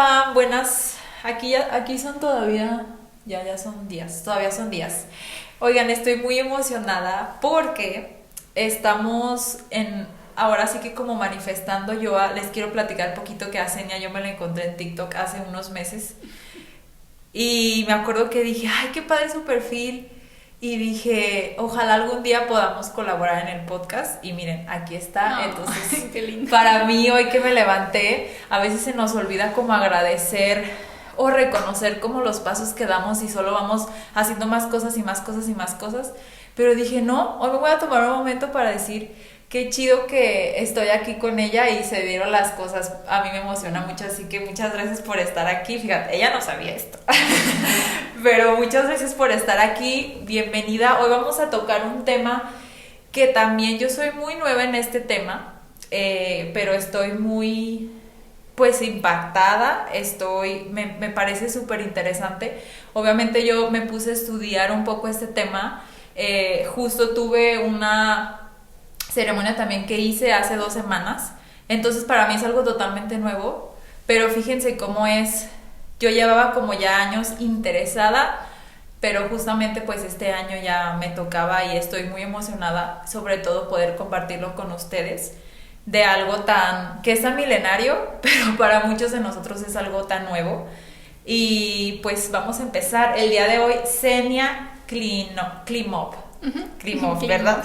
Fam, buenas. Aquí son todavía, ya son días, todavía son días. Oigan, estoy muy emocionada porque estamos ahora sí que como manifestando les quiero platicar un poquito que a Senia yo me la encontré en TikTok hace unos meses y me acuerdo que dije, ay, qué padre su perfil. Y dije, ojalá algún día podamos colaborar en el podcast. Y miren, aquí está. No, Entonces, qué lindo. para mí, hoy que me levanté, a veces se nos olvida como agradecer o reconocer como los pasos que damos y solo vamos haciendo más cosas y más cosas y más cosas. Pero dije, no, hoy me voy a tomar un momento para decir qué chido que estoy aquí con ella y se dieron las cosas. A mí me emociona mucho, así que muchas gracias por estar aquí. Fíjate, ella no sabía esto. Pero muchas gracias por estar aquí. Bienvenida. Hoy vamos a tocar un tema que también yo soy muy nueva en este tema, pero estoy muy pues impactada. Me parece súper interesante. Obviamente yo me puse a estudiar un poco este tema. Justo tuve una ceremonia también que hice hace 2 semanas, entonces para mí es algo totalmente nuevo, pero fíjense cómo es. Yo llevaba como ya años interesada, pero justamente pues este año ya me tocaba y estoy muy emocionada, sobre todo poder compartirlo con ustedes, de algo que es tan milenario, pero para muchos de nosotros es algo tan nuevo. Y pues vamos a empezar el día de hoy. Senia Klimov, ¿verdad?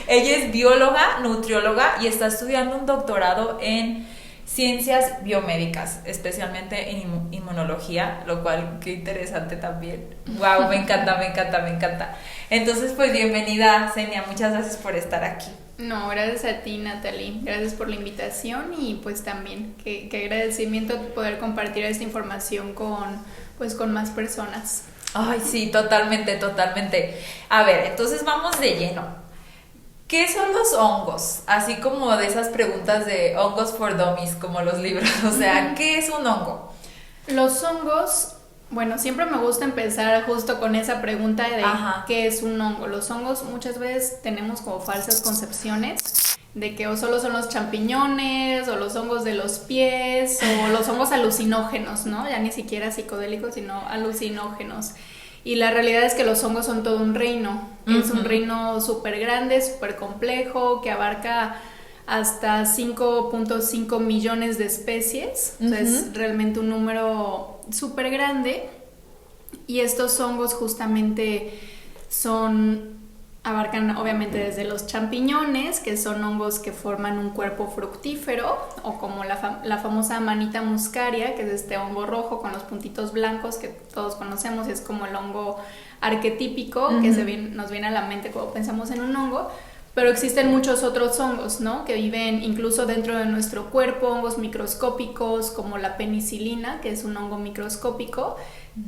Ella es bióloga, nutrióloga y está estudiando un doctorado en ciencias biomédicas, especialmente en inmunología, lo cual qué interesante también. Wow, me encanta. Entonces, pues bienvenida, Senia, muchas gracias por estar aquí. No, gracias a ti, Natalie. Gracias por la invitación y pues también qué agradecimiento poder compartir esta información con más personas. Ay, sí, totalmente. A ver, entonces vamos de lleno. ¿Qué son los hongos? Así como de esas preguntas de hongos for dummies, como los libros. O sea, ¿qué es un hongo? Los hongos, bueno, siempre me gusta empezar justo con esa pregunta de ¿qué es un hongo? Los hongos muchas veces tenemos como falsas concepciones de que o solo son los champiñones o los hongos de los pies o los hongos alucinógenos, ¿no? Ya ni siquiera psicodélicos, sino alucinógenos. Y la realidad es que los hongos son todo un reino. Uh-huh. Es un reino súper grande, súper complejo, que abarca hasta 5.5 millones de especies. Uh-huh. O sea, es realmente un número súper grande. Y estos hongos justamente abarcan obviamente desde los champiñones, que son hongos que forman un cuerpo fructífero, o como la famosa manita muscaria, que es este hongo rojo con los puntitos blancos que todos conocemos, es como el hongo arquetípico. Uh-huh. Que nos viene a la mente cuando pensamos en un hongo. Pero existen muchos otros hongos, ¿no? Que viven incluso dentro de nuestro cuerpo, hongos microscópicos como la penicilina, que es un hongo microscópico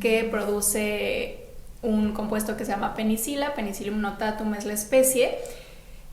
que produce un compuesto que se llama penicila. Penicillium notatum es la especie,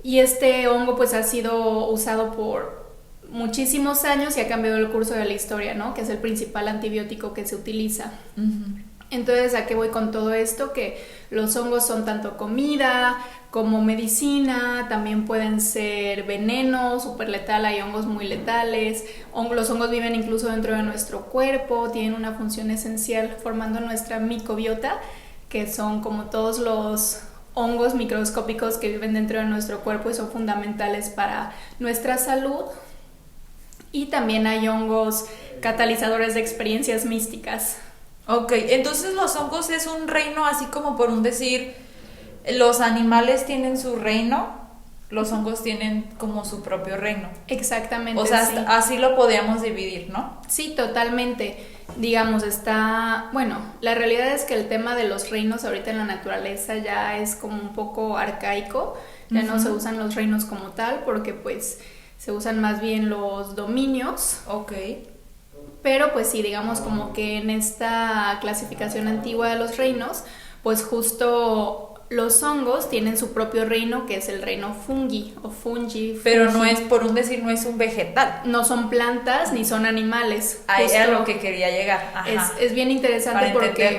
y este hongo pues ha sido usado por muchísimos años y ha cambiado el curso de la historia, ¿no? Que es el principal antibiótico que se utiliza. Uh-huh. Entonces, ¿a qué voy con todo esto? Que los hongos son tanto comida como medicina, también pueden ser veneno súper letal, hay hongos muy letales. Los hongos viven incluso dentro de nuestro cuerpo, tienen una función esencial formando nuestra microbiota, que son como todos los hongos microscópicos que viven dentro de nuestro cuerpo y son fundamentales para nuestra salud. Y también hay hongos catalizadores de experiencias místicas. Ok, entonces los hongos es un reino, así como por un decir, los animales tienen su reino, los hongos tienen como su propio reino. Exactamente. O sea, sí. Así lo podríamos dividir, ¿no? Sí, totalmente. Digamos, la realidad es que el tema de los reinos ahorita en la naturaleza ya es como un poco arcaico, ya no se usan los reinos como tal, porque pues se usan más bien los dominios. Ok. Pero pues sí, digamos como que en esta clasificación antigua de los reinos, pues justo los hongos tienen su propio reino, que es el reino fungi o fungi. Pero no es, por un decir, no es un vegetal. No son plantas ni son animales. Ahí era lo que quería llegar. Ajá. Es bien interesante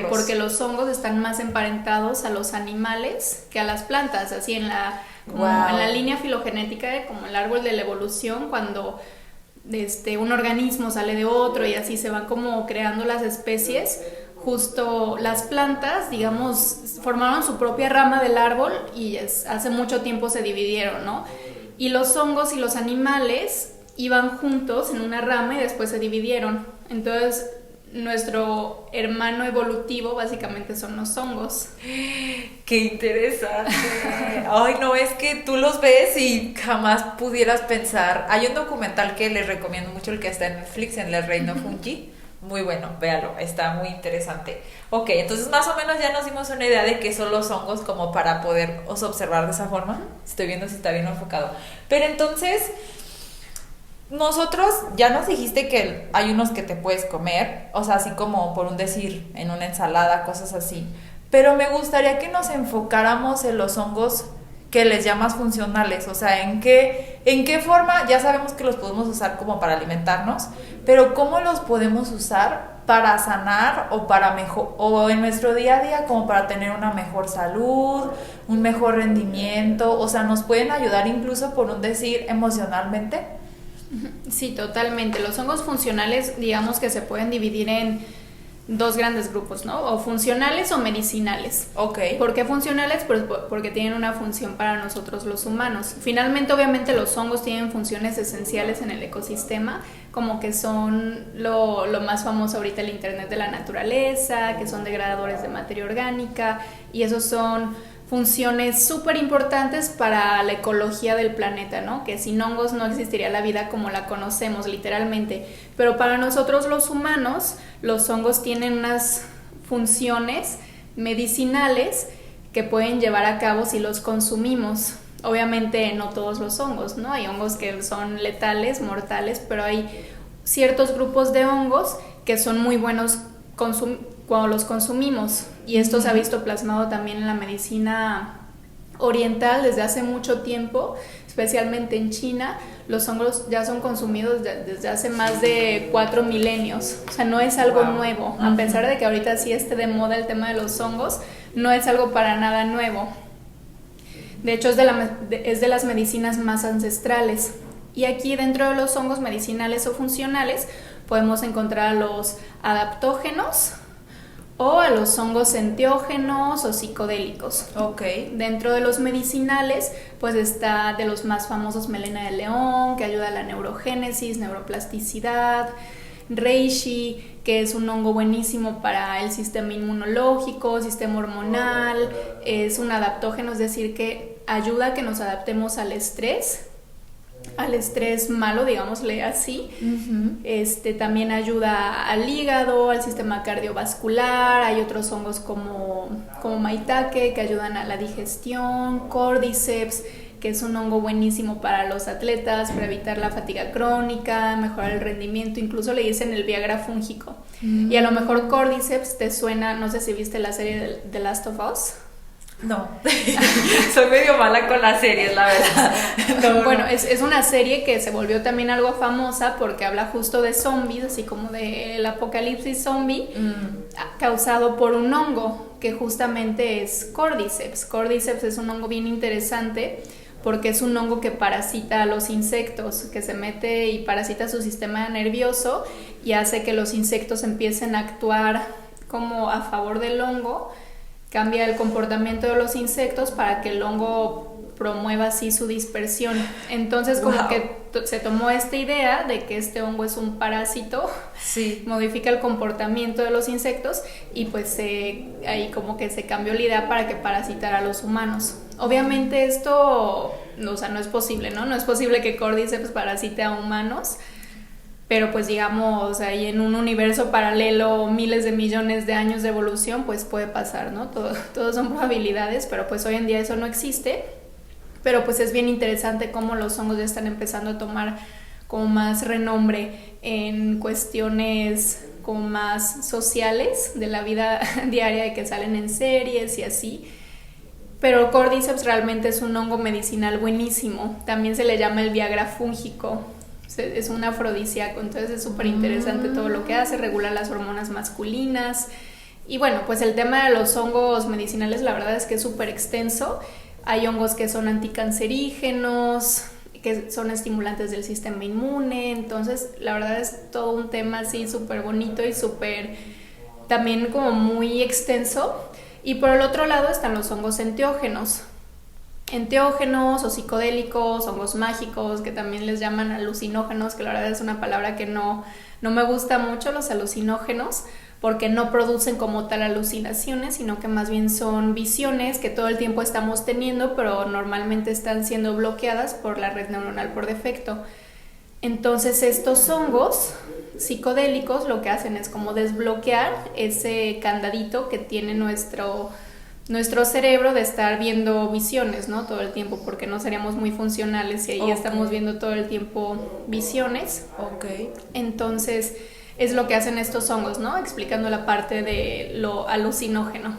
porque los hongos están más emparentados a los animales que a las plantas, así en la línea filogenética, como el árbol de la evolución, cuando un organismo sale de otro y así se van como creando las especies. Justo las plantas, digamos, formaron su propia rama del árbol y hace mucho tiempo se dividieron, ¿no? Y los hongos y los animales iban juntos en una rama y después se dividieron. Entonces, nuestro hermano evolutivo básicamente son los hongos. ¡Qué interesante! Ay, no, es que tú los ves y jamás pudieras pensar. Hay un documental que les recomiendo mucho, el que está en Netflix, en El Reino Fungi. Muy bueno, véalo, está muy interesante. Ok, entonces más o menos ya nos dimos una idea de qué son los hongos como para poderlos observar de esa forma. Estoy viendo si está bien enfocado. Pero entonces, nosotros, ya nos dijiste que hay unos que te puedes comer, o sea, así como por un decir, en una ensalada, cosas así. Pero me gustaría que nos enfocáramos en los hongos que les llamas funcionales, o sea, en qué forma, ya sabemos que los podemos usar como para alimentarnos, pero cómo los podemos usar para sanar o para mejor, o en nuestro día a día como para tener una mejor salud, un mejor rendimiento, o sea, nos pueden ayudar incluso por un decir emocionalmente. Sí, totalmente. Los hongos funcionales, digamos que se pueden dividir en dos grandes grupos, ¿no? O funcionales o medicinales. Ok. ¿Por qué funcionales? Pues porque tienen una función para nosotros los humanos. Finalmente, obviamente, los hongos tienen funciones esenciales en el ecosistema, como que son lo más famoso ahorita, el Internet de la naturaleza, que son degradadores de materia orgánica, y esos son funciones súper importantes para la ecología del planeta, ¿no? Que sin hongos no existiría la vida como la conocemos, literalmente. Pero para nosotros los humanos, los hongos tienen unas funciones medicinales que pueden llevar a cabo si los consumimos. Obviamente no todos los hongos, ¿no? Hay hongos que son letales, mortales, pero hay ciertos grupos de hongos que son muy buenos cuando los consumimos, y esto se ha visto plasmado también en la medicina oriental desde hace mucho tiempo, especialmente en China. Los hongos ya son consumidos desde hace más de 4 milenios, o sea, no es algo nuevo, a pesar de que ahorita sí esté de moda el tema de los hongos, no es algo para nada nuevo. De hecho, es de las medicinas más ancestrales. Y aquí, dentro de los hongos medicinales o funcionales, podemos encontrar a los adaptógenos o a los hongos enteógenos o psicodélicos. Ok. Dentro de los medicinales, pues está de los más famosos melena de león, que ayuda a la neurogénesis, neuroplasticidad; reishi, que es un hongo buenísimo para el sistema inmunológico, sistema hormonal, es un adaptógeno, es decir, que ayuda a que nos adaptemos al estrés malo, digámosle así. También ayuda al hígado, al sistema cardiovascular. Hay otros hongos como maitake, que ayudan a la digestión; cordyceps, que es un hongo buenísimo para los atletas, para evitar la fatiga crónica, mejorar el rendimiento, incluso le dicen el Viagra fúngico. Y a lo mejor cordyceps te suena, no sé si viste la serie de The Last of Us. No, soy medio mala con las series, la verdad. Bueno, es una serie que se volvió también algo famosa porque habla justo de zombies, así como del apocalipsis zombie, causado por un hongo que justamente es cordyceps. Cordyceps es un hongo bien interesante porque es un hongo que parasita a los insectos, que se mete y parasita su sistema nervioso y hace que los insectos empiecen a actuar como a favor del hongo. Cambia el comportamiento de los insectos para que el hongo promueva así su dispersión. Entonces, como que se tomó esta idea de que este hongo es un parásito, sí, modifica el comportamiento de los insectos y pues ahí como que se cambió la idea para que parasitara a los humanos. Obviamente esto, o sea, no es posible, ¿no? No es posible que cordyceps parasite a humanos, pero pues digamos, ahí en un universo paralelo, miles de millones de años de evolución, pues puede pasar, ¿no? Todo son probabilidades, pero pues hoy en día eso no existe. Pero pues es bien interesante cómo los hongos ya están empezando a tomar como más renombre en cuestiones como más sociales de la vida diaria, de que salen en series y así. Pero cordyceps realmente es un hongo medicinal buenísimo. También se le llama el Viagra fúngico. Es un afrodisíaco, entonces es súper interesante todo lo que hace, regula las hormonas masculinas. Y bueno, pues el tema de los hongos medicinales la verdad es que es súper extenso. Hay hongos que son anticancerígenos, que son estimulantes del sistema inmune. Entonces la verdad es todo un tema así súper bonito y súper también como muy extenso. Y por el otro lado están los hongos enteógenos o psicodélicos, hongos mágicos, que también les llaman alucinógenos, que la verdad es una palabra que no me gusta mucho, los alucinógenos, porque no producen como tal alucinaciones, sino que más bien son visiones que todo el tiempo estamos teniendo, pero normalmente están siendo bloqueadas por la red neuronal por defecto. Entonces estos hongos psicodélicos lo que hacen es como desbloquear ese candadito que tiene nuestro cerebro de estar viendo visiones, ¿no? Todo el tiempo, porque no seríamos muy funcionales si ahí estamos viendo todo el tiempo visiones. Entonces es lo que hacen estos hongos, ¿no? Explicando la parte de lo alucinógeno.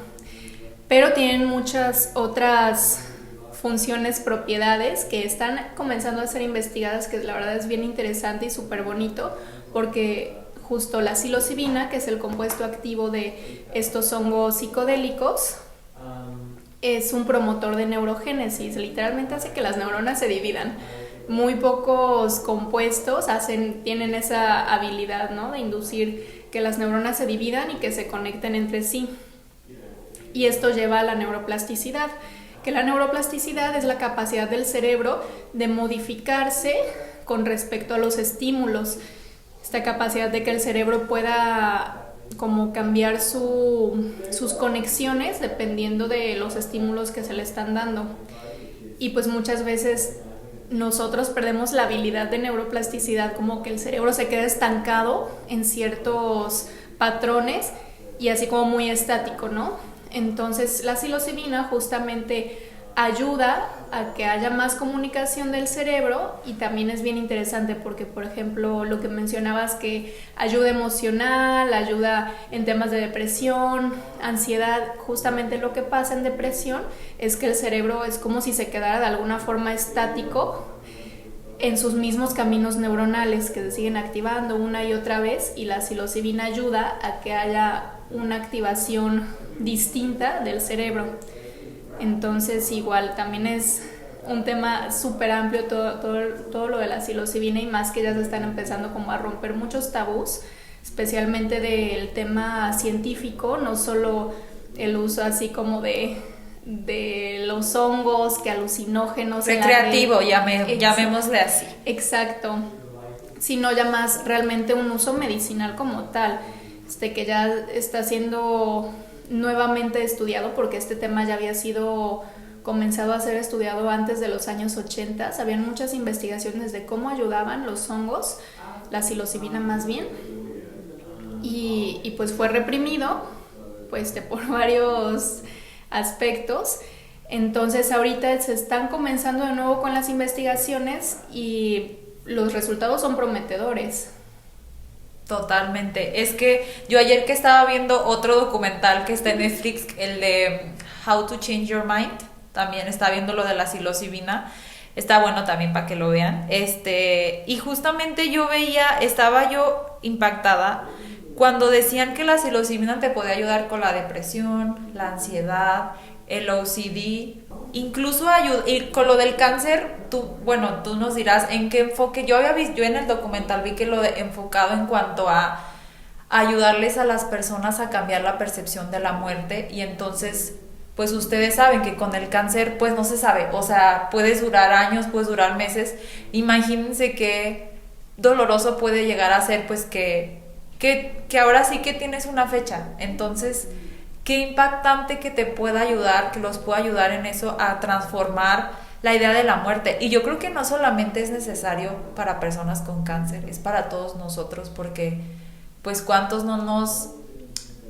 Pero tienen muchas otras funciones, propiedades que están comenzando a ser investigadas, que la verdad es bien interesante y súper bonito, porque justo la psilocibina, que es el compuesto activo de estos hongos psicodélicos, es un promotor de neurogénesis, literalmente hace que las neuronas se dividan. Muy pocos compuestos tienen esa habilidad, ¿no?, de inducir que las neuronas se dividan y que se conecten entre sí. Y esto lleva a la neuroplasticidad, que la neuroplasticidad es la capacidad del cerebro de modificarse con respecto a los estímulos. Esta capacidad de que el cerebro pueda como cambiar sus conexiones dependiendo de los estímulos que se le están dando. Y pues muchas veces nosotros perdemos la habilidad de neuroplasticidad, como que el cerebro se queda estancado en ciertos patrones y así como muy estático, ¿no? Entonces la psilocibina justamente ayuda a que haya más comunicación del cerebro, y también es bien interesante porque, por ejemplo, lo que mencionabas, que ayuda emocional, ayuda en temas de depresión, ansiedad. Justamente lo que pasa en depresión es que el cerebro es como si se quedara de alguna forma estático en sus mismos caminos neuronales que se siguen activando una y otra vez, y la psilocibina ayuda a que haya una activación distinta del cerebro. Entonces igual también es un tema súper amplio todo lo de la psilocibina, y más que ya se están empezando como a romper muchos tabús, especialmente del tema científico, no solo el uso así como de los hongos, que alucinógenos. Recreativo, llamémosle así. Exacto, sino ya más realmente un uso medicinal como tal, que ya está siendo nuevamente estudiado, porque este tema ya había sido comenzado a ser estudiado antes de los años 80. Habían muchas investigaciones de cómo ayudaban los hongos, la psilocibina más bien, y pues fue reprimido por varios aspectos. Entonces ahorita se están comenzando de nuevo con las investigaciones y los resultados son prometedores. Totalmente. Es que yo ayer que estaba viendo otro documental que está en Netflix, el de How to Change Your Mind, también estaba viendo lo de la psilocibina. Está bueno también para que lo vean. Y justamente estaba yo impactada cuando decían que la psilocibina te podía ayudar con la depresión, la ansiedad, el OCD, incluso y con lo del cáncer. Tú nos dirás en qué enfoque. Yo en el documental vi que enfocado en cuanto a ayudarles a las personas a cambiar la percepción de la muerte. Y entonces, pues ustedes saben que con el cáncer pues no se sabe, o sea, puedes durar años, puedes durar meses. Imagínense qué doloroso puede llegar a ser, pues que ahora sí que tienes una fecha. Entonces, qué impactante que te pueda ayudar, que los pueda ayudar en eso, a transformar la idea de la muerte. Y yo creo que no solamente es necesario para personas con cáncer, es para todos nosotros, porque pues cuántos no nos,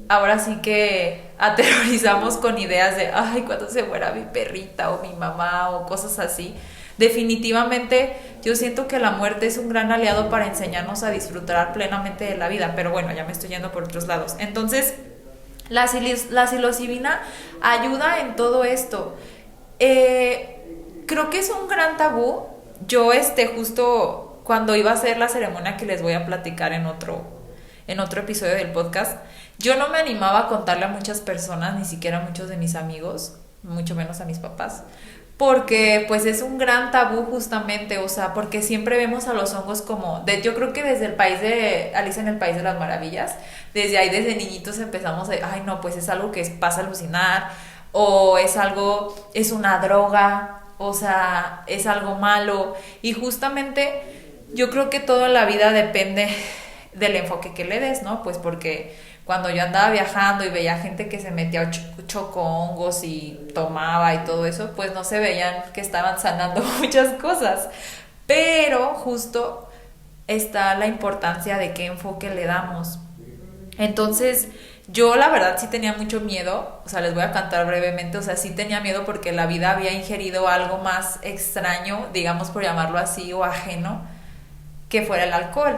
ahora sí que aterrorizamos con ideas de, ay, cuando se muera mi perrita o mi mamá o cosas así. Definitivamente yo siento que la muerte es un gran aliado para enseñarnos a disfrutar plenamente de la vida, pero bueno, ya me estoy yendo por otros lados. Entonces, la psilocibina ayuda en todo esto. Creo que es un gran tabú. Yo justo cuando iba a hacer la ceremonia que les voy a platicar en otro episodio del podcast, yo no me animaba a contarle a muchas personas, ni siquiera a muchos de mis amigos, mucho menos a mis papás, porque pues es un gran tabú justamente, o sea, porque siempre vemos a los hongos como, yo creo que desde el país de Alicia en el País de las Maravillas, desde ahí desde niñitos empezamos a, ay no, pues es algo que pasa a alucinar, o es algo, es una droga, o sea, es algo malo, y justamente yo creo que toda la vida depende del enfoque que le des, ¿no? Pues porque cuando yo andaba viajando y veía gente que se metía chocongos y tomaba y todo eso, pues no se veían que estaban sanando muchas cosas. Pero justo está la importancia de qué enfoque le damos. Entonces, yo la verdad sí tenía mucho miedo, o sea, les voy a contar brevemente, o sea, sí tenía miedo porque la vida había ingerido algo más extraño, digamos por llamarlo así, o ajeno, que fuera el alcohol.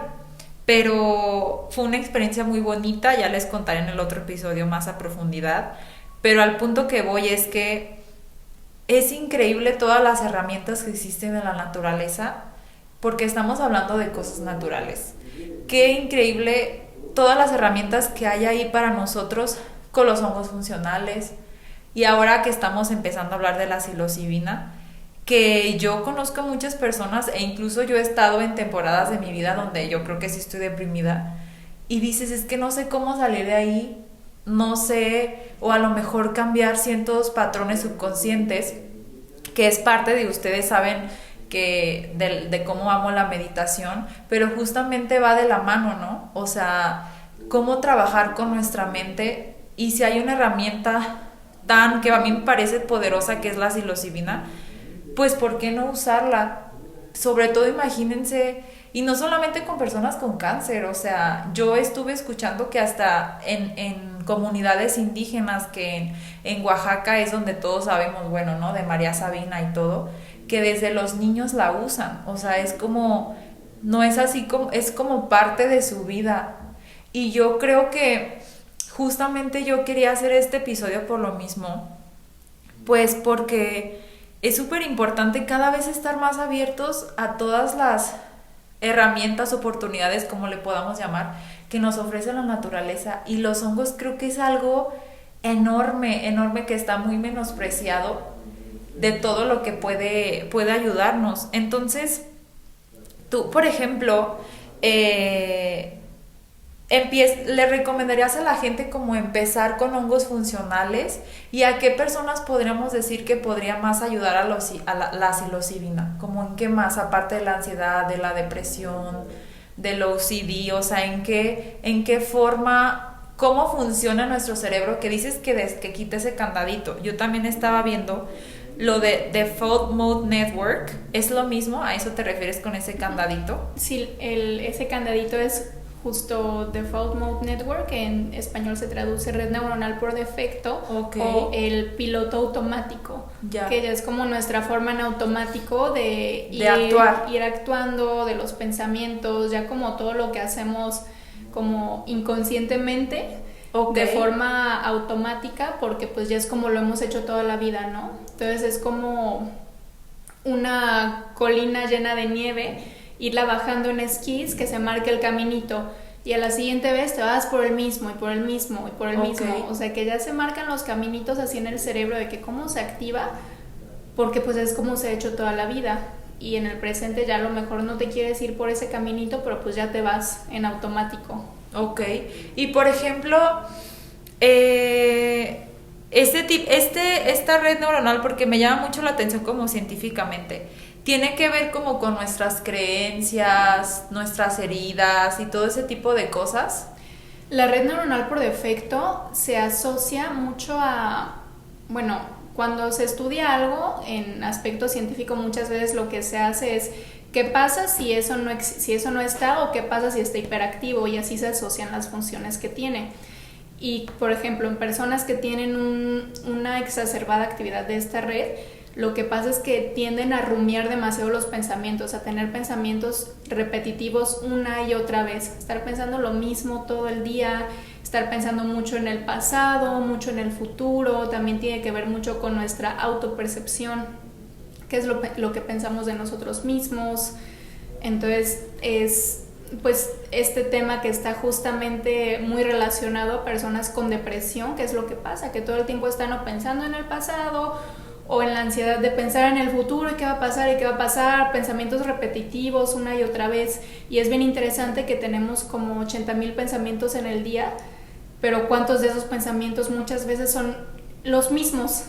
Pero fue una experiencia muy bonita, ya les contaré en el otro episodio más a profundidad, pero al punto que voy es que es increíble todas las herramientas que existen en la naturaleza, porque estamos hablando de cosas naturales. Qué increíble todas las herramientas que hay ahí para nosotros con los hongos funcionales, y ahora que estamos empezando a hablar de la psilocibina, que yo conozco a muchas personas e incluso yo he estado en temporadas de mi vida donde yo creo que sí estoy deprimida y dices, es que no sé cómo salir de ahí, no sé, o a lo mejor cambiar ciertos patrones subconscientes, que es parte de, ustedes saben que de cómo amo la meditación, pero justamente va de la mano, ¿no? O sea, cómo trabajar con nuestra mente, y si hay una herramienta tan que a mí me parece poderosa, que es la psilocibina, pues ¿por qué no usarla? Sobre todo imagínense, y no solamente con personas con cáncer, o sea, yo estuve escuchando que hasta en comunidades indígenas, que en Oaxaca es donde todos sabemos, bueno, ¿no? De María Sabina y todo, que desde los niños la usan, o sea, es como, no es así como, es como parte de su vida. Y yo creo que justamente yo quería hacer este episodio por lo mismo, pues porque es súper importante cada vez estar más abiertos a todas las herramientas, oportunidades, como le podamos llamar, que nos ofrece la naturaleza. Y los hongos creo que es algo enorme, enorme, que está muy menospreciado de todo lo que puede ayudarnos. Entonces, tú, por ejemplo, ¿le recomendarías a la gente como empezar con hongos funcionales? ¿Y a qué personas podríamos decir que podría más ayudar a la psilocibina? ¿Como en qué más? Aparte de la ansiedad, de la depresión, del OCD, o sea, ¿en qué forma, cómo funciona nuestro cerebro? Que dices que quita ese candadito. Yo también estaba viendo lo de Default Mode Network. ¿Es lo mismo? ¿A eso te refieres con ese candadito? Sí, ese candadito es justo Default Mode Network, que en español se traduce red neuronal por defecto, okay, o el piloto automático, que ya es como nuestra forma en automático de ir actuando, de los pensamientos, ya como todo lo que hacemos como inconscientemente, de forma automática, porque pues ya es como lo hemos hecho toda la vida, ¿no? Entonces es como una colina llena de nieve, irla bajando en esquís, que se marque el caminito, y a la siguiente vez te vas por el mismo y por el mismo y por el mismo, o sea que ya se marcan los caminitos así en el cerebro de que cómo se activa, porque pues es como se ha hecho toda la vida, y en el presente ya a lo mejor no te quieres ir por ese caminito, pero pues ya te vas en automático. Ok, y por ejemplo, esta red neuronal, porque me llama mucho la atención como científicamente, tiene que ver como con nuestras creencias, nuestras heridas y todo ese tipo de cosas. La red neuronal por defecto se asocia mucho a, bueno, cuando se estudia algo en aspecto científico, muchas veces lo que se hace es ¿qué pasa si eso no está, o qué pasa si está hiperactivo? Y así se asocian las funciones que tiene. Y, por ejemplo, en personas que tienen una exacerbada actividad de esta red, lo que pasa es que tienden a rumiar demasiado los pensamientos, a tener pensamientos repetitivos una y otra vez, estar pensando lo mismo todo el día, estar pensando mucho en el pasado, mucho en el futuro. También tiene que ver mucho con nuestra autopercepción, qué es lo que pensamos de nosotros mismos. Entonces es pues este tema que está justamente muy relacionado a personas con depresión, que es lo que pasa, que todo el tiempo están o pensando en el pasado o en la ansiedad de pensar en el futuro y qué va a pasar y qué va a pasar, pensamientos repetitivos una y otra vez. Y es bien interesante que tenemos como 80,000 pensamientos en el día, pero ¿cuántos de esos pensamientos muchas veces son los mismos?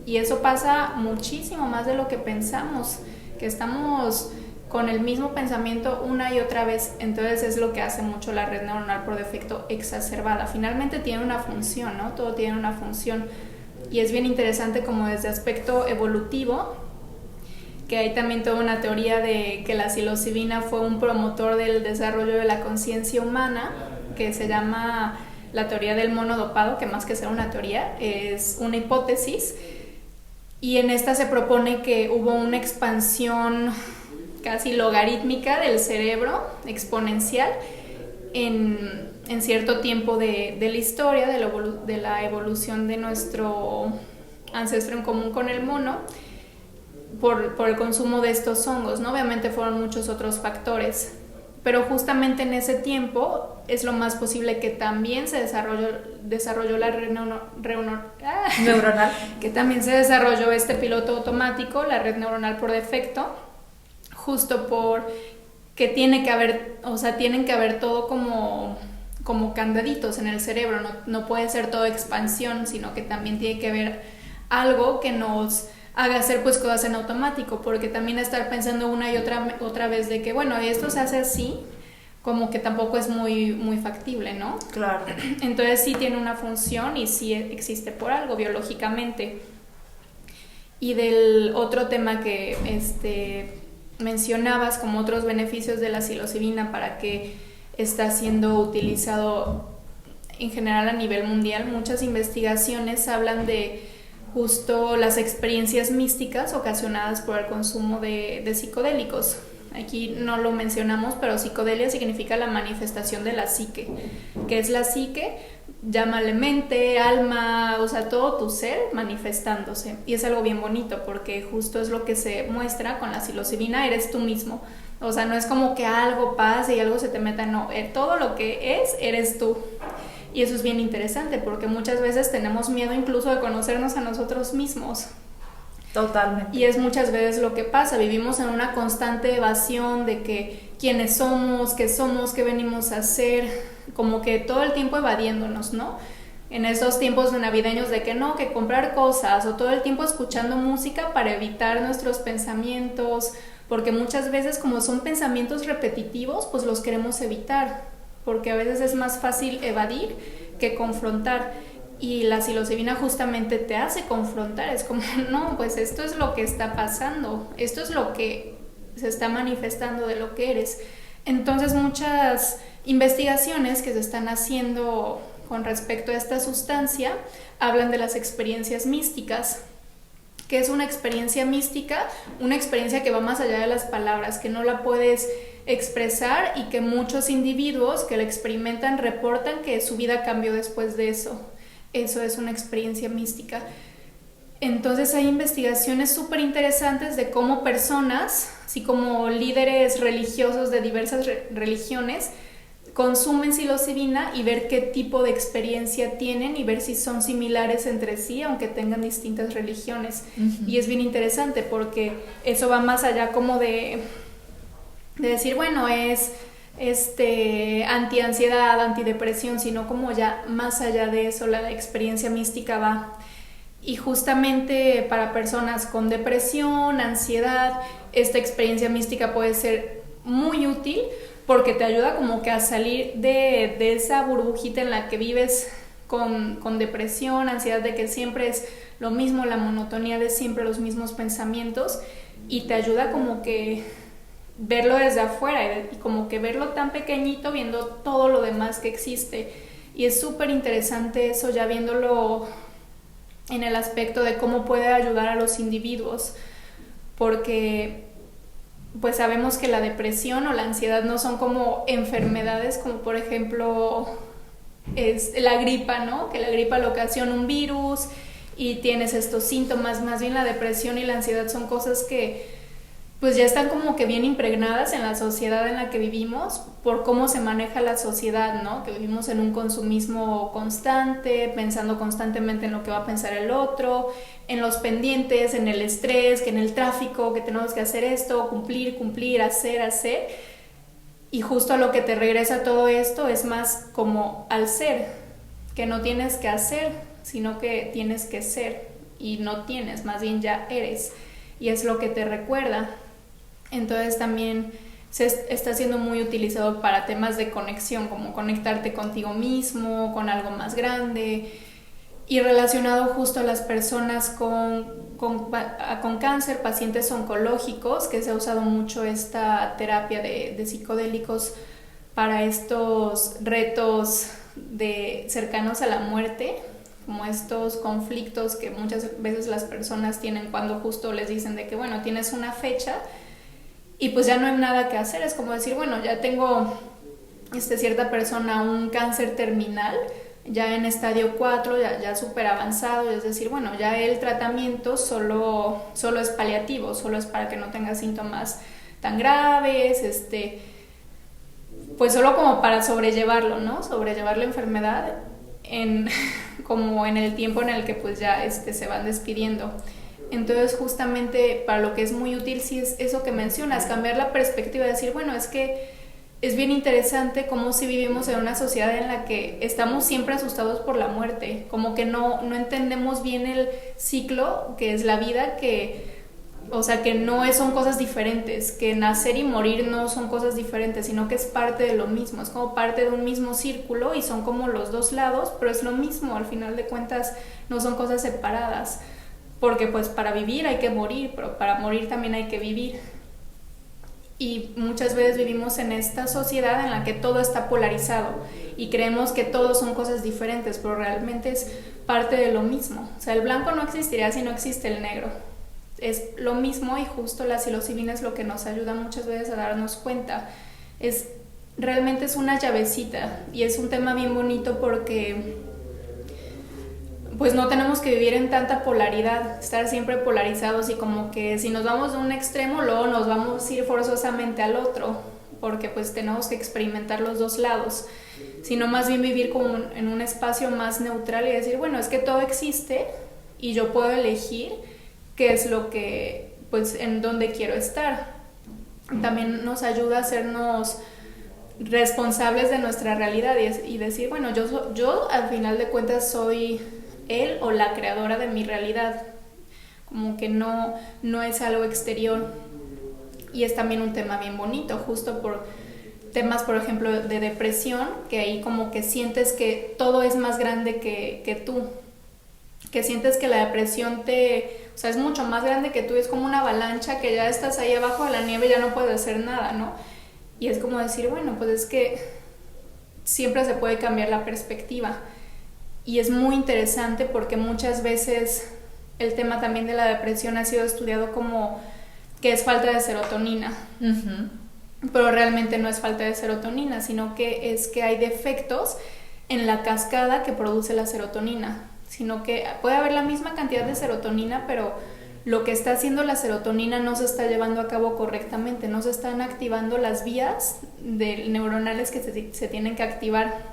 Y eso pasa muchísimo más de lo que pensamos, que estamos con el mismo pensamiento una y otra vez. Entonces es lo que hace mucho la red neuronal por defecto exacerbada. Finalmente tiene una función, ¿no? Todo tiene una función. Y es bien interesante como desde aspecto evolutivo, que hay también toda una teoría de que la psilocibina fue un promotor del desarrollo de la conciencia humana, que se llama la teoría del mono dopado, que más que ser una teoría, es una hipótesis. Y en esta se propone que hubo una expansión casi logarítmica del cerebro, exponencial, en cierto tiempo de la historia, de la evolución de nuestro ancestro en común con el mono, por el consumo de estos hongos, ¿no? Obviamente fueron muchos otros factores, pero justamente en ese tiempo es lo más posible que también se desarrolló la red neuronal, que también se desarrolló este piloto automático, la red neuronal por defecto, justo por que tienen que haber todo como candaditos en el cerebro, no puede ser todo expansión, sino que también tiene que haber algo que nos haga hacer pues cosas en automático, porque también estar pensando una y otra vez de que bueno, esto se hace así, como que tampoco es muy, muy factible, ¿no? Claro. Entonces sí tiene una función y sí existe por algo biológicamente. Y del otro tema que mencionabas como otros beneficios de la psilocibina, para que está siendo utilizado en general a nivel mundial, muchas investigaciones hablan de justo las experiencias místicas ocasionadas por el consumo de psicodélicos. Aquí no lo mencionamos, pero psicodelia significa la manifestación de la psique. ¿Qué es la psique? Llámale mente, alma, o sea, todo tu ser manifestándose. Y es algo bien bonito porque justo es lo que se muestra con la psilocibina, eres tú mismo. O sea, no es como que algo pase y algo se te meta, no, todo lo que eres tú. Y eso es bien interesante porque muchas veces tenemos miedo incluso de conocernos a nosotros mismos. Totalmente. Y es muchas veces lo que pasa, vivimos en una constante evasión de que quiénes somos, qué venimos a hacer, como que todo el tiempo evadiéndonos, ¿no? En esos tiempos navideños de que no, que comprar cosas, o todo el tiempo escuchando música para evitar nuestros pensamientos, porque muchas veces como son pensamientos repetitivos, pues los queremos evitar, porque a veces es más fácil evadir que confrontar. Y la psilocibina justamente te hace confrontar, es como, no, pues esto es lo que está pasando, esto es lo que se está manifestando de lo que eres. Entonces muchas investigaciones que se están haciendo con respecto a esta sustancia hablan de las experiencias místicas. ¿Qué es una experiencia mística? Una experiencia que va más allá de las palabras, que no la puedes expresar y que muchos individuos que la experimentan reportan que su vida cambió después de eso. Eso es una experiencia mística. Entonces hay investigaciones súper interesantes de cómo personas, así como líderes religiosos de diversas religiones, consumen psilocibina y ver qué tipo de experiencia tienen y ver si son similares entre sí, aunque tengan distintas religiones. Uh-huh. Y es bien interesante porque eso va más allá como de decir, bueno, es anti-ansiedad, antidepresión, sino como ya más allá de eso la experiencia mística va. Y justamente para personas con depresión, ansiedad, esta experiencia mística puede ser muy útil porque te ayuda como que a salir de esa burbujita en la que vives con depresión, ansiedad, de que siempre es lo mismo, la monotonía de siempre los mismos pensamientos, y te ayuda como que verlo desde afuera y como que verlo tan pequeñito viendo todo lo demás que existe. Y es súper interesante eso, ya viéndolo en el aspecto de cómo puede ayudar a los individuos, porque pues sabemos que la depresión o la ansiedad no son como enfermedades como por ejemplo es la gripa, ¿no? Que la gripa le ocasiona un virus y tienes estos síntomas. Más bien la depresión y la ansiedad son cosas que pues ya están como que bien impregnadas en la sociedad en la que vivimos, por cómo se maneja la sociedad, ¿no? Que vivimos en un consumismo constante, pensando constantemente en lo que va a pensar el otro, en los pendientes, en el estrés, que en el tráfico, que tenemos que hacer esto, cumplir, hacer. Y justo a lo que te regresa todo esto es más como al ser, que no tienes que hacer, sino que tienes que ser. Y no tienes, más bien ya eres. Y es lo que te recuerda. Entonces también se está siendo muy utilizado para temas de conexión, como conectarte contigo mismo, con algo más grande, y relacionado justo a las personas con cáncer, pacientes oncológicos, que se ha usado mucho esta terapia de psicodélicos para estos retos cercanos a la muerte, como estos conflictos que muchas veces las personas tienen cuando justo les dicen de que bueno, tienes una fecha y pues ya no hay nada que hacer. Es como decir, bueno, ya tengo cierta persona un cáncer terminal, ya en estadio 4, ya súper avanzado, es decir, bueno, ya el tratamiento solo es paliativo, solo es para que no tenga síntomas tan graves, pues solo como para sobrellevarlo, ¿no? Sobrellevar la enfermedad como en el tiempo en el que pues ya se van despidiendo. Entonces justamente para lo que es muy útil sí es eso que mencionas, cambiar la perspectiva, decir, bueno, es que es bien interesante cómo si vivimos en una sociedad en la que estamos siempre asustados por la muerte, como que no entendemos bien el ciclo que es la vida, o sea, que no son cosas diferentes, que nacer y morir no son cosas diferentes, sino que es parte de lo mismo, es como parte de un mismo círculo y son como los dos lados, pero es lo mismo, al final de cuentas no son cosas separadas, porque pues para vivir hay que morir, pero para morir también hay que vivir. Y muchas veces vivimos en esta sociedad en la que todo está polarizado y creemos que todo son cosas diferentes, pero realmente es parte de lo mismo. O sea, el blanco no existiría si no existe el negro. Es lo mismo y justo la psilocibina es lo que nos ayuda muchas veces a darnos cuenta. Realmente es una llavecita y es un tema bien bonito porque pues no tenemos que vivir en tanta polaridad, estar siempre polarizados y como que si nos vamos de un extremo luego nos vamos a ir forzosamente al otro, porque pues tenemos que experimentar los dos lados, sino más bien vivir como en un espacio más neutral y decir, bueno, es que todo existe y yo puedo elegir qué es lo que, pues en dónde quiero estar. También nos ayuda a hacernos responsables de nuestra realidad y decir, bueno, yo al final de cuentas soy él o la creadora de mi realidad, como que no es algo exterior. Y es también un tema bien bonito, justo por temas, por ejemplo, de depresión, que ahí como que sientes que todo es más grande que tú, que sientes que la depresión o sea, es mucho más grande que tú, es como una avalancha que ya estás ahí abajo de la nieve y ya no puedes hacer nada, ¿no? Y es como decir, bueno, pues es que siempre se puede cambiar la perspectiva. Y es muy interesante porque muchas veces el tema también de la depresión ha sido estudiado como que es falta de serotonina. Uh-huh. Pero realmente no es falta de serotonina, sino que es que hay defectos en la cascada que produce la serotonina. Sino que puede haber la misma cantidad de serotonina, pero lo que está haciendo la serotonina no se está llevando a cabo correctamente, no se están activando las vías neuronales que se tienen que activar.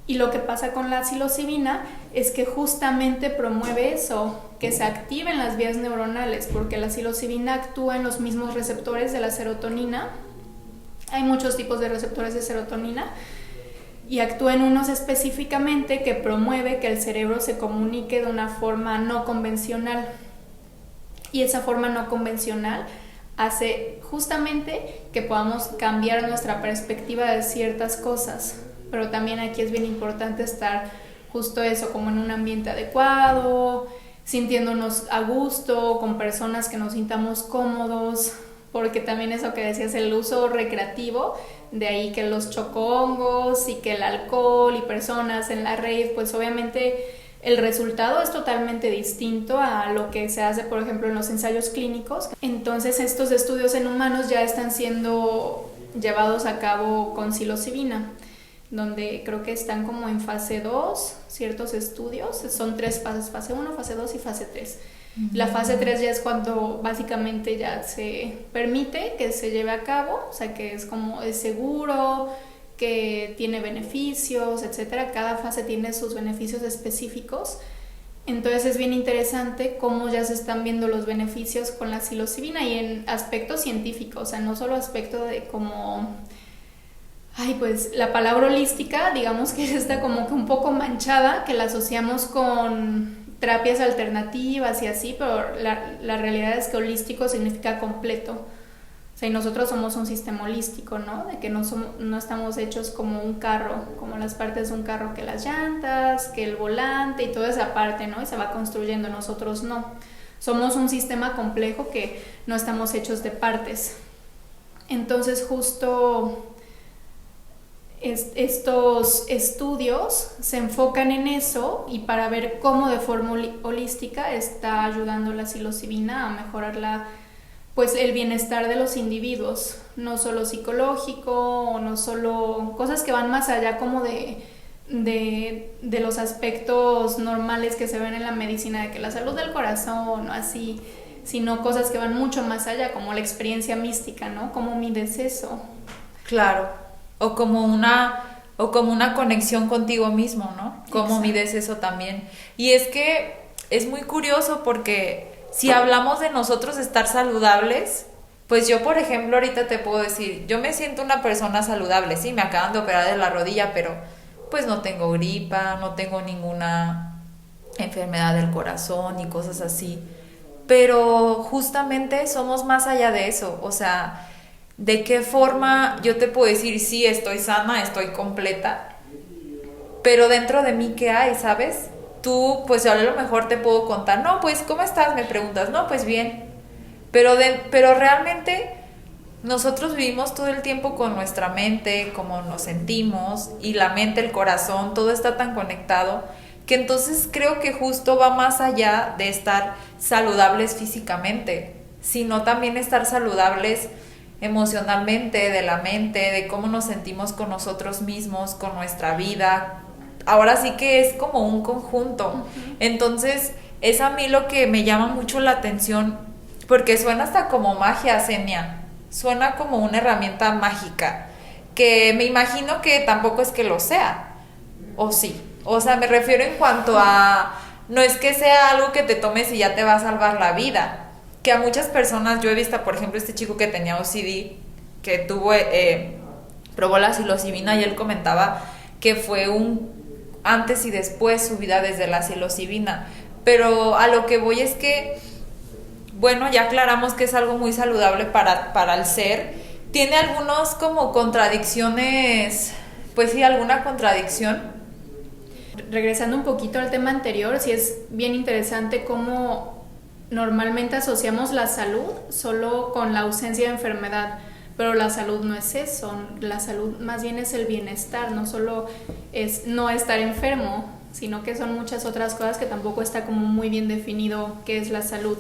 Y lo que pasa con la psilocibina es que justamente promueve eso, que se activen las vías neuronales, porque la psilocibina actúa en los mismos receptores de la serotonina. Hay muchos tipos de receptores de serotonina y actúa en unos específicamente que promueve que el cerebro se comunique de una forma no convencional. Y esa forma no convencional hace justamente que podamos cambiar nuestra perspectiva de ciertas cosas. Pero también aquí es bien importante estar justo eso, como en un ambiente adecuado, sintiéndonos a gusto, con personas que nos sintamos cómodos, porque también eso que decías, el uso recreativo, de ahí que los chocongos y que el alcohol y personas en la rave, pues obviamente el resultado es totalmente distinto a lo que se hace, por ejemplo, en los ensayos clínicos. Entonces estos estudios en humanos ya están siendo llevados a cabo con psilocibina. donde creo que están como en fase 2 ciertos estudios, son 3 fases, fase 1, fase 2 y fase 3. La fase 3 ya es cuando básicamente ya se permite que se lleve a cabo, o sea que es como es seguro, que tiene beneficios, etcétera. Cada fase tiene sus beneficios específicos. Entonces es bien interesante cómo ya se están viendo los beneficios con la psilocibina y en aspectos científicos, o sea, no solo aspecto de como... Ay, pues la palabra holística, digamos que está como que un poco manchada, que la asociamos con terapias alternativas y así, pero la realidad es que holístico significa completo. O sea, y nosotros somos un sistema holístico, ¿no? De que no estamos hechos como un carro, como las partes de un carro, que las llantas, que el volante y toda esa parte, ¿no? Y se va construyendo, nosotros no. Somos un sistema complejo que no estamos hechos de partes. Entonces, justo estos estudios se enfocan en eso y para ver cómo de forma holística está ayudando la psilocibina a mejorar pues el bienestar de los individuos, no solo psicológico o no solo cosas que van más allá como de los aspectos normales que se ven en la medicina, de que la salud del corazón o así, sino cosas que van mucho más allá, como la experiencia mística, ¿no? ¿Cómo mides eso? Claro. O como una conexión contigo mismo, ¿no? Cómo mides eso también. Y es que es muy curioso porque si hablamos de nosotros estar saludables, pues yo, por ejemplo, ahorita te puedo decir, yo me siento una persona saludable, sí, me acaban de operar de la rodilla, pero pues no tengo gripa, no tengo ninguna enfermedad del corazón y cosas así. Pero justamente somos más allá de eso, o sea, ¿de qué forma yo te puedo decir, sí, estoy sana, estoy completa? Pero dentro de mí, ¿qué hay, sabes? Tú, pues yo a lo mejor te puedo contar, no, pues, ¿cómo estás? Me preguntas, no, pues bien. Pero realmente nosotros vivimos todo el tiempo con nuestra mente, cómo nos sentimos, y la mente, el corazón, todo está tan conectado, que entonces creo que justo va más allá de estar saludables físicamente, sino también estar saludables emocionalmente, de la mente, de cómo nos sentimos con nosotros mismos, con nuestra vida. Ahora sí que es como un conjunto. Uh-huh. Entonces, es a mí lo que me llama mucho la atención, porque suena hasta como magia, Zenia. Suena como una herramienta mágica, que me imagino que tampoco es que lo sea, o sí. O sea, me refiero en cuanto a, no es que sea algo que te tomes y ya te va a salvar la vida, que a muchas personas, yo he visto, por ejemplo, este chico que tenía OCD, que probó la psilocibina, y él comentaba que fue un antes y después su vida desde la psilocibina. Pero a lo que voy es que, bueno, ya aclaramos que es algo muy saludable para el ser. Tiene algunos como contradicciones, pues sí, alguna contradicción. Regresando un poquito al tema anterior, sí es bien interesante cómo normalmente asociamos la salud solo con la ausencia de enfermedad, pero la salud no es eso, la salud más bien es el bienestar, no solo es no estar enfermo, sino que son muchas otras cosas que tampoco está como muy bien definido qué es la salud.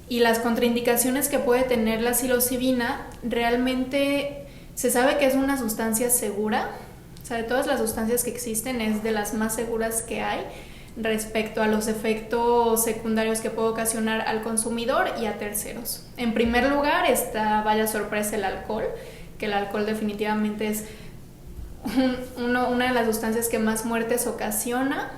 Y las contraindicaciones que puede tener la psilocibina, realmente se sabe que es una sustancia segura, o sea, de todas las sustancias que existen es de las más seguras que hay, respecto a los efectos secundarios que puede ocasionar al consumidor y a terceros. En primer lugar está, vaya sorpresa, el alcohol, que el alcohol definitivamente es una de las sustancias que más muertes ocasiona,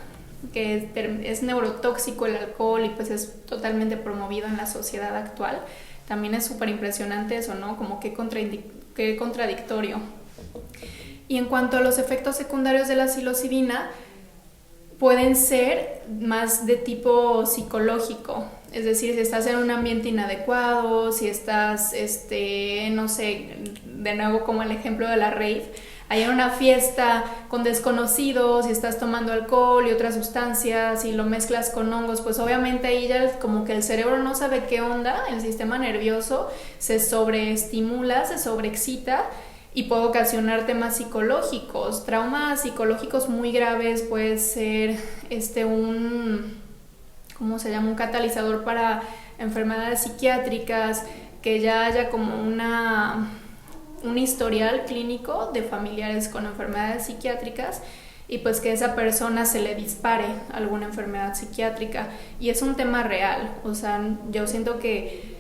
que es neurotóxico el alcohol y pues es totalmente promovido en la sociedad actual. También es súper impresionante eso, ¿no? Como qué contradictorio. Y en cuanto a los efectos secundarios de la psilocibina, pueden ser más de tipo psicológico, es decir, si estás en un ambiente inadecuado, si estás, no sé, de nuevo como el ejemplo de la rave, hay una fiesta con desconocidos y estás tomando alcohol y otras sustancias y lo mezclas con hongos, pues obviamente ahí ya como que el cerebro no sabe qué onda, el sistema nervioso se sobreestimula, se sobreexcita, y puede ocasionar temas psicológicos, traumas psicológicos muy graves. Puede ser ¿cómo se llama? Un catalizador para enfermedades psiquiátricas, que ya haya como un historial clínico de familiares con enfermedades psiquiátricas y pues que a esa persona se le dispare alguna enfermedad psiquiátrica. Y es un tema real, o sea, yo siento que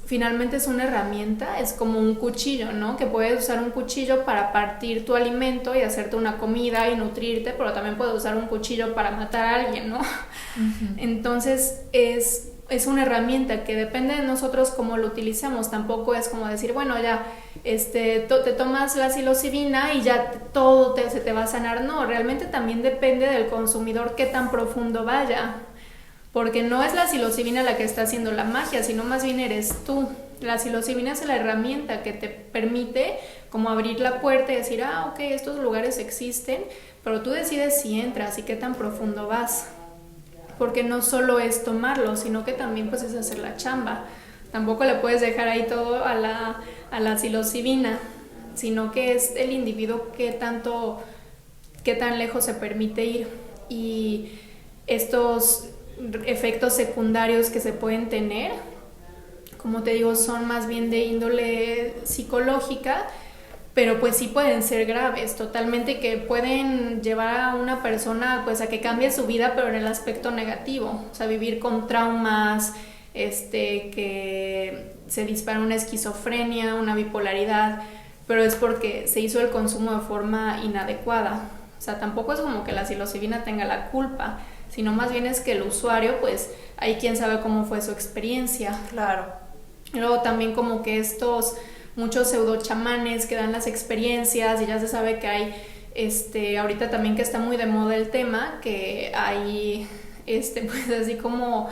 finalmente es una herramienta, es como un cuchillo, ¿no? Que puedes usar un cuchillo para partir tu alimento y hacerte una comida y nutrirte, pero también puedes usar un cuchillo para matar a alguien, ¿no? Uh-huh. Entonces es una herramienta que depende de nosotros cómo lo utilicemos. Tampoco es como decir, bueno, ya te tomas la psilocibina y ya todo se te va a sanar. No, realmente también depende del consumidor qué tan profundo vaya. Porque no es la psilocibina la que está haciendo la magia, sino más bien eres tú. La psilocibina es la herramienta que te permite como abrir la puerta y decir, ok, estos lugares existen, pero tú decides si entras y qué tan profundo vas. Porque no solo es tomarlo, sino que también pues es hacer la chamba. Tampoco le puedes dejar ahí todo a la psilocibina, sino que es el individuo qué tan lejos se permite ir. Y estos efectos secundarios que se pueden tener, como te digo, son más bien de índole psicológica, pero pues sí pueden ser graves, totalmente, que pueden llevar a una persona pues a que cambie su vida, pero en el aspecto negativo, o sea, vivir con traumas, que se dispara una esquizofrenia, una bipolaridad, pero es porque se hizo el consumo de forma inadecuada. O sea, tampoco es como que la psilocibina tenga la culpa, sino más bien es que el usuario, pues, hay quien sabe cómo fue su experiencia. Claro. Y luego también como que muchos pseudo chamanes que dan las experiencias y ya se sabe que hay, ahorita también que está muy de moda el tema, que hay, pues así como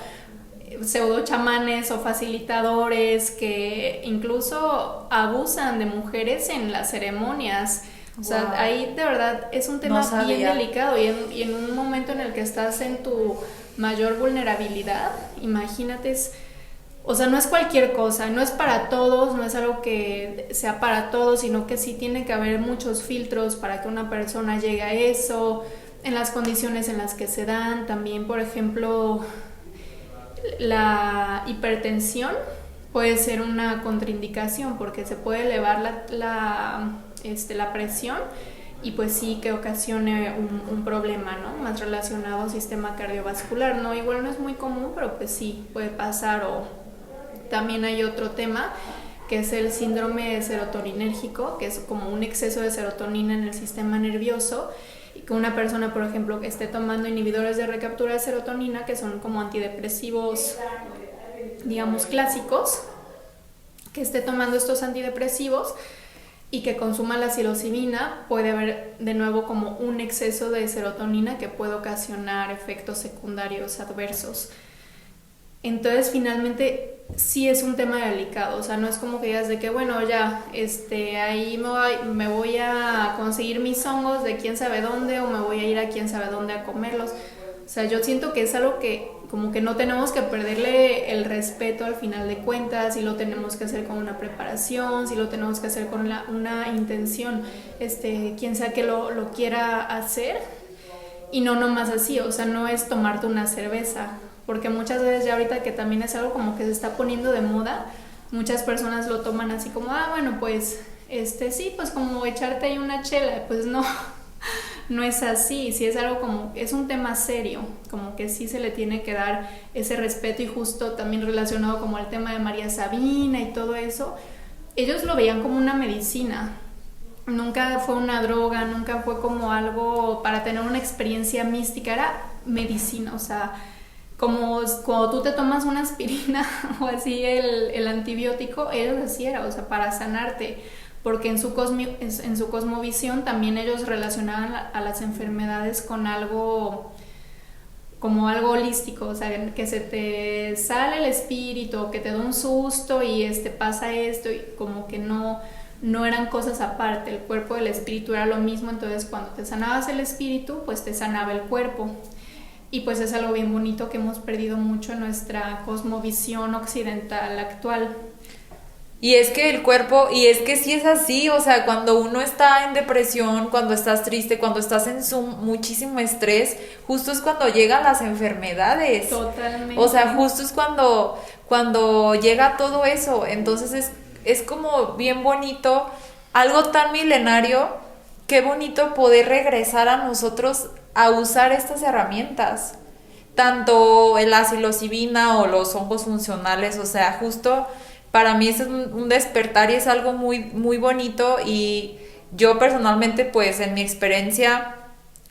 pseudo chamanes o facilitadores que incluso abusan de mujeres en las ceremonias. O sea, wow. Ahí de verdad es un tema bien delicado y en un momento en el que estás en tu mayor vulnerabilidad, imagínate, o sea, no es cualquier cosa, no es para todos, no es algo que sea para todos, sino que sí tiene que haber muchos filtros para que una persona llegue a eso, en las condiciones en las que se dan. También, por ejemplo, la hipertensión puede ser una contraindicación porque se puede elevar la presión y pues sí que ocasione un problema, ¿no? Más relacionado al sistema cardiovascular, ¿no? Igual no es muy común, pero pues sí puede pasar. O también hay otro tema que es el síndrome serotoninérgico, que es como un exceso de serotonina en el sistema nervioso, y que una persona, por ejemplo, que esté tomando inhibidores de recaptura de serotonina, que son como antidepresivos, digamos, clásicos, que esté tomando estos antidepresivos y que consuma la psilocibina, puede haber de nuevo como un exceso de serotonina que puede ocasionar efectos secundarios adversos. Entonces, finalmente, sí es un tema delicado. O sea, no es como que digas de que, bueno, ya, ahí me voy a conseguir mis hongos de quién sabe dónde, o me voy a ir a quién sabe dónde a comerlos. O sea, yo siento que es algo que como que no tenemos que perderle el respeto al final de cuentas, si lo tenemos que hacer con una preparación, si lo tenemos que hacer con una intención, quien sea que lo quiera hacer, y no nomás así. O sea, no es tomarte una cerveza, porque muchas veces ya ahorita que también es algo como que se está poniendo de moda, muchas personas lo toman así como, bueno, pues, sí, pues como echarte ahí una chela. Pues no es así. Si es algo como, es un tema serio, como que sí se le tiene que dar ese respeto. Y justo también relacionado como al tema de María Sabina y todo eso, ellos lo veían como una medicina, nunca fue una droga, nunca fue como algo para tener una experiencia mística, era medicina. O sea, como cuando tú te tomas una aspirina o así el antibiótico, ellos así era, o sea, para sanarte, porque en su cosmovisión también ellos relacionaban a las enfermedades con algo como algo holístico. O sea, que se te sale el espíritu, que te da un susto y pasa esto, y como que no eran cosas aparte, el cuerpo y el espíritu era lo mismo. Entonces cuando te sanabas el espíritu, pues te sanaba el cuerpo. Y pues es algo bien bonito que hemos perdido mucho en nuestra cosmovisión occidental actual. Y es que el cuerpo, y es que sí es así, o sea, cuando uno está en depresión, cuando estás triste, cuando estás en muchísimo estrés, justo es cuando llegan las enfermedades. Totalmente. O sea, justo es cuando llega todo eso. Entonces es como bien bonito, algo tan milenario, qué bonito poder regresar a nosotros a usar estas herramientas, tanto la psilocibina o los hongos funcionales, o sea, justo para mí es un despertar y es algo muy, muy bonito, y yo personalmente pues en mi experiencia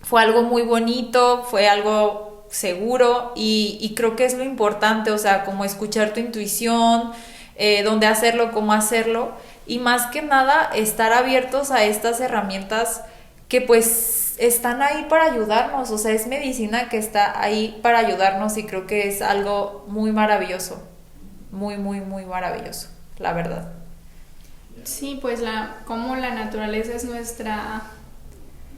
fue algo muy bonito, fue algo seguro, y creo que es lo importante, o sea, como escuchar tu intuición, dónde hacerlo, cómo hacerlo, y más que nada estar abiertos a estas herramientas que pues están ahí para ayudarnos, o sea, es medicina que está ahí para ayudarnos, y creo que es algo muy maravilloso, muy, muy, muy maravilloso, la verdad. Sí, pues como la naturaleza es nuestra,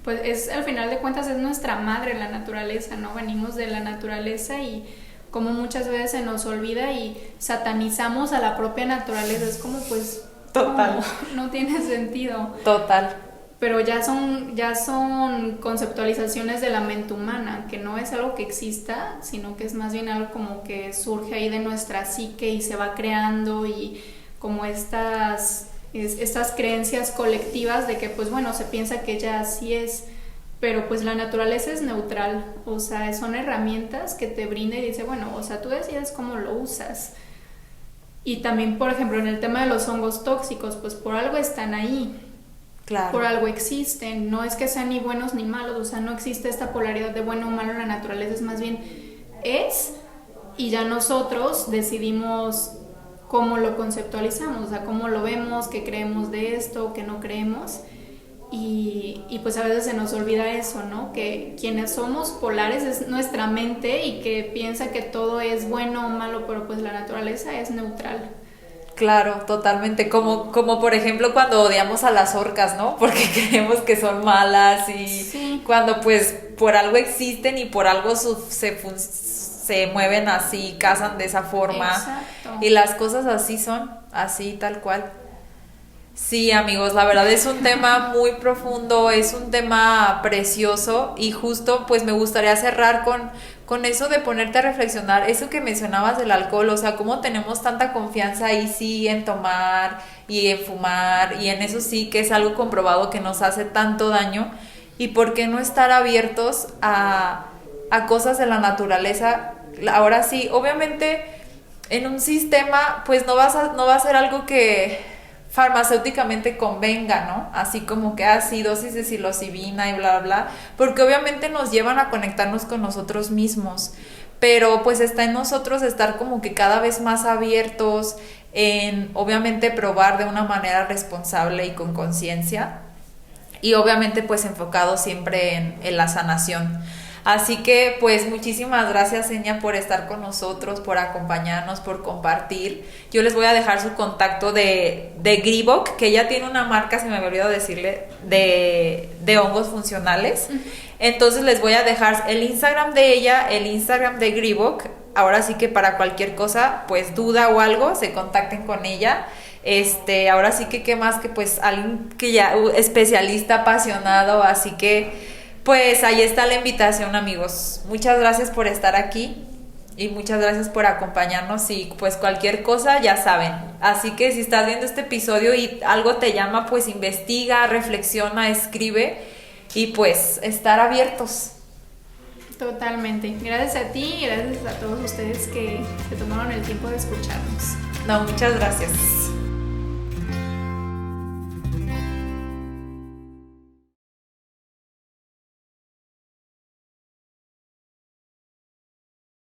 pues es, al final de cuentas es nuestra madre la naturaleza, ¿no? Venimos de la naturaleza, y como muchas veces se nos olvida y satanizamos a la propia naturaleza, es como pues... Total. No tiene sentido. Total. Pero ya son conceptualizaciones de la mente humana, que no es algo que exista, sino que es más bien algo como que surge ahí de nuestra psique y se va creando, y como estas creencias colectivas de que pues bueno, se piensa que ya así es, pero pues la naturaleza es neutral, o sea, son herramientas que te brinda y dice, bueno, o sea, tú decides cómo lo usas. Y también, por ejemplo, en el tema de los hongos tóxicos, pues por algo están ahí. Claro. Por algo existen. No es que sean ni buenos ni malos, o sea, no existe esta polaridad de bueno o malo en la naturaleza, es más bien es, y ya nosotros decidimos cómo lo conceptualizamos, o sea, cómo lo vemos, qué creemos de esto, qué no creemos. Y pues a veces se nos olvida eso, ¿no? Que quienes somos polares es nuestra mente, y que piensa que todo es bueno o malo, pero pues la naturaleza es neutral. Claro, totalmente, como por ejemplo cuando odiamos a las orcas, ¿no? Porque creemos que son malas, y sí, cuando pues por algo existen y por algo se mueven así, cazan de esa forma. Exacto. Y las cosas así son, así tal cual. Sí, amigos, la verdad es un tema muy profundo, es un tema precioso, y justo pues me gustaría cerrar con eso de ponerte a reflexionar, eso que mencionabas del alcohol, o sea, cómo tenemos tanta confianza ahí sí en tomar y en fumar, y en eso sí que es algo comprobado que nos hace tanto daño, y por qué no estar abiertos a cosas de la naturaleza. Ahora sí, obviamente en un sistema pues no va a ser algo que farmacéuticamente convenga, ¿no? Así como que sí, dosis de psilocibina y bla, bla, porque obviamente nos llevan a conectarnos con nosotros mismos, pero pues está en nosotros estar como que cada vez más abiertos en, obviamente, probar de una manera responsable y con conciencia, y obviamente pues enfocado siempre en la sanación. Así que pues muchísimas gracias, Enya, por estar con nosotros, por acompañarnos, por compartir. Yo les voy a dejar su contacto de Gribok, que ella tiene una marca, se me había olvidado decirle, de hongos funcionales. Entonces les voy a dejar el Instagram de ella, el Instagram de Gribok. Ahora sí que para cualquier cosa, pues duda o algo, se contacten con ella. Ahora sí que qué más que pues alguien que ya especialista, apasionado, así que pues ahí está la invitación, amigos. Muchas gracias por estar aquí y muchas gracias por acompañarnos, y pues cualquier cosa ya saben. Así que si estás viendo este episodio y algo te llama, pues investiga, reflexiona, escribe, y pues estar abiertos. Totalmente. Gracias a ti y gracias a todos ustedes que se tomaron el tiempo de escucharnos. No, muchas gracias.